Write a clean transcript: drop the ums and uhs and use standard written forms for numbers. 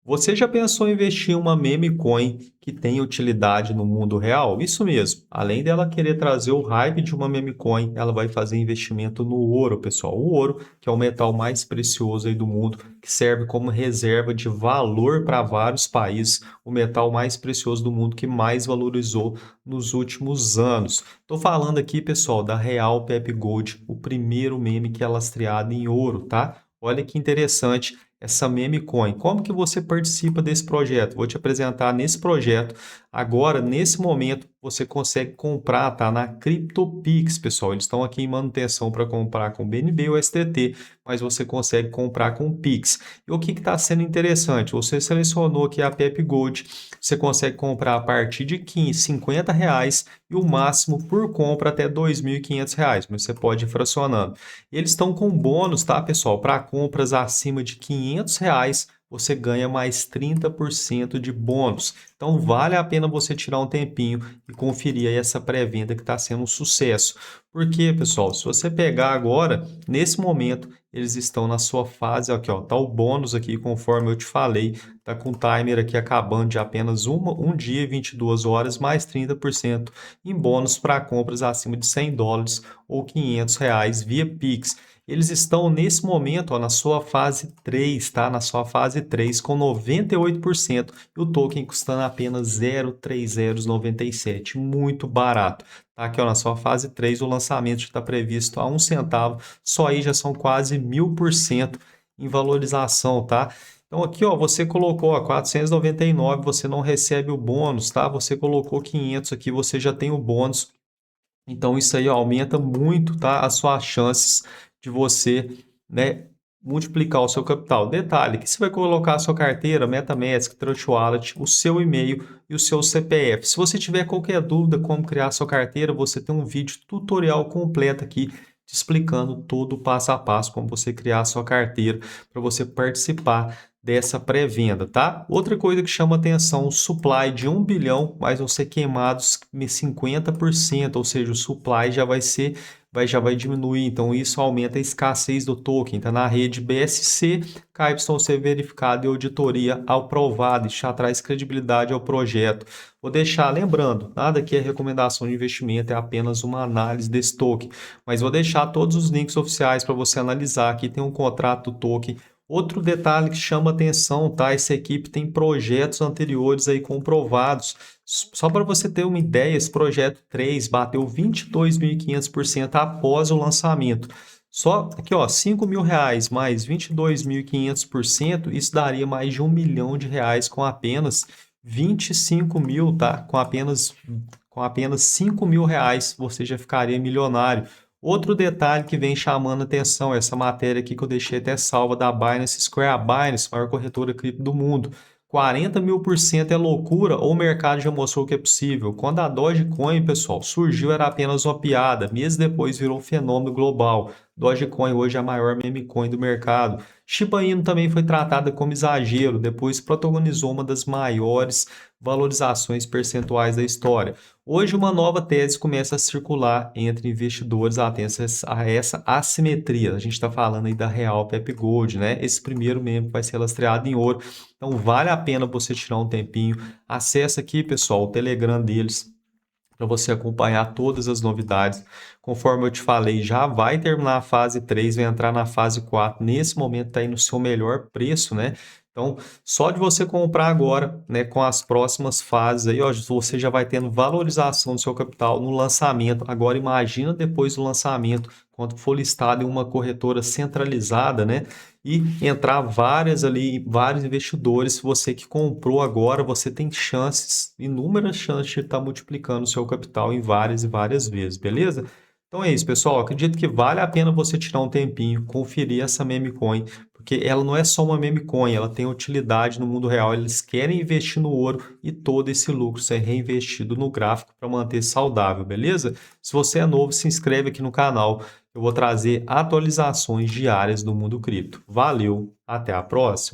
Você já pensou em investir em uma meme coin que tem utilidade no mundo real? Isso mesmo. Além dela querer trazer o hype de uma meme coin, ela vai fazer investimento no ouro, pessoal. O ouro, que é o metal mais precioso aí do mundo, que serve como reserva de valor para vários países, o metal mais precioso do mundo que mais valorizou nos últimos anos. Estou falando aqui, pessoal, da Real Pep Gold, o primeiro meme que é lastreado em ouro, tá? Olha que interessante essa meme coin. Como que você participa desse projeto? Vou te apresentar nesse projeto. Agora, nesse momento, você consegue comprar, tá? Na CryptoPix, pessoal. Eles estão aqui em manutenção para comprar com BNB ou STT, mas você consegue comprar com Pix. E o que está sendo interessante? Você selecionou aqui a Pep Gold, você consegue comprar a partir de R$ 50 e o máximo por compra até R$ 2.500, mas você pode ir fracionando. Eles estão com bônus, tá, pessoal? Para compras acima de R$ 500, você ganha mais 30% de bônus. Então, vale a pena você tirar um tempinho e conferir aí essa pré-venda que está sendo um sucesso. Porque, pessoal, se você pegar agora, nesse momento, eles estão na sua fase, aqui, ó, tá o bônus aqui, conforme eu te falei, tá com o timer aqui acabando de apenas um dia e 22 horas, mais 30% em bônus para compras acima de $100 ou R$ 500 via Pix. Eles estão nesse momento, ó, na sua fase 3, tá? Na sua fase 3 com 98% e o token custando apenas 0,3097, muito barato. Tá aqui, ó, na sua fase 3 o lançamento está previsto a 1 centavo, só aí já são quase 1000% em valorização, tá? Então aqui, ó, você colocou ó, 499, você não recebe o bônus, tá? Você colocou 500 aqui, você já tem o bônus. Então isso aí ó, aumenta muito, tá, as suas chances de você, né, multiplicar o seu capital. Detalhe, que você vai colocar a sua carteira, MetaMask, Trust Wallet, o seu e-mail e o seu CPF. Se você tiver qualquer dúvida como criar a sua carteira, você tem um vídeo tutorial completo aqui te explicando todo o passo a passo como você criar a sua carteira para você participar dessa pré-venda, tá? Outra coisa que chama atenção, o supply de 1 bilhão, mas vão ser queimados 50%, ou seja, o supply já vai diminuir, então isso aumenta a escassez do token, tá na rede BSC, KYC verificado e auditoria aprovada, isso já traz credibilidade ao projeto. Vou deixar, lembrando, nada aqui é recomendação de investimento, é apenas uma análise desse token, mas vou deixar todos os links oficiais para você analisar, aqui tem um contrato do token. Outro detalhe que chama atenção, tá? Essa equipe tem projetos anteriores aí comprovados. Só para você ter uma ideia, esse projeto 3 bateu 22.500% após o lançamento. Só aqui, ó, R$ 5.000 mais 22.500%, isso daria mais de R$ 1 milhão com apenas 25 mil, tá? Com apenas R$ 5.000 você já ficaria milionário. Outro detalhe que vem chamando atenção, essa matéria aqui que eu deixei até salva da Binance Square, a Binance, maior corretora cripto do mundo. 40.000% é loucura ou o mercado já mostrou que é possível? Quando a Dogecoin, pessoal, surgiu era apenas uma piada, meses depois virou um fenômeno global. Dogecoin hoje é a maior meme coin do mercado. Shiba Inu também foi tratada como exagero, depois protagonizou uma das maiores valorizações percentuais da história. Hoje, uma nova tese começa a circular entre investidores atentos a essa assimetria. A gente está falando aí da Real Pep Gold, né? Esse primeiro membro vai ser lastreado em ouro. Então, vale a pena você tirar um tempinho. Acesse aqui, pessoal, o Telegram deles para você acompanhar todas as novidades. Conforme eu te falei, já vai terminar a fase 3, vai entrar na fase 4. Nesse momento está aí no seu melhor preço, né? Então, só de você comprar agora, né, com as próximas fases aí, ó, você já vai tendo valorização do seu capital no lançamento. Agora, imagina depois do lançamento, quando for listado em uma corretora centralizada, né, e entrar vários investidores. Você que comprou agora, você tem chances, inúmeras chances de estar multiplicando o seu capital em várias e várias vezes, beleza? Então é isso, pessoal. Acredito que vale a pena você tirar um tempinho, conferir essa meme coin, porque ela não é só uma meme coin, ela tem utilidade no mundo real. Eles querem investir no ouro e todo esse lucro ser reinvestido no gráfico para manter saudável, beleza? Se você é novo, se inscreve aqui no canal. Eu vou trazer atualizações diárias do mundo cripto. Valeu, até a próxima!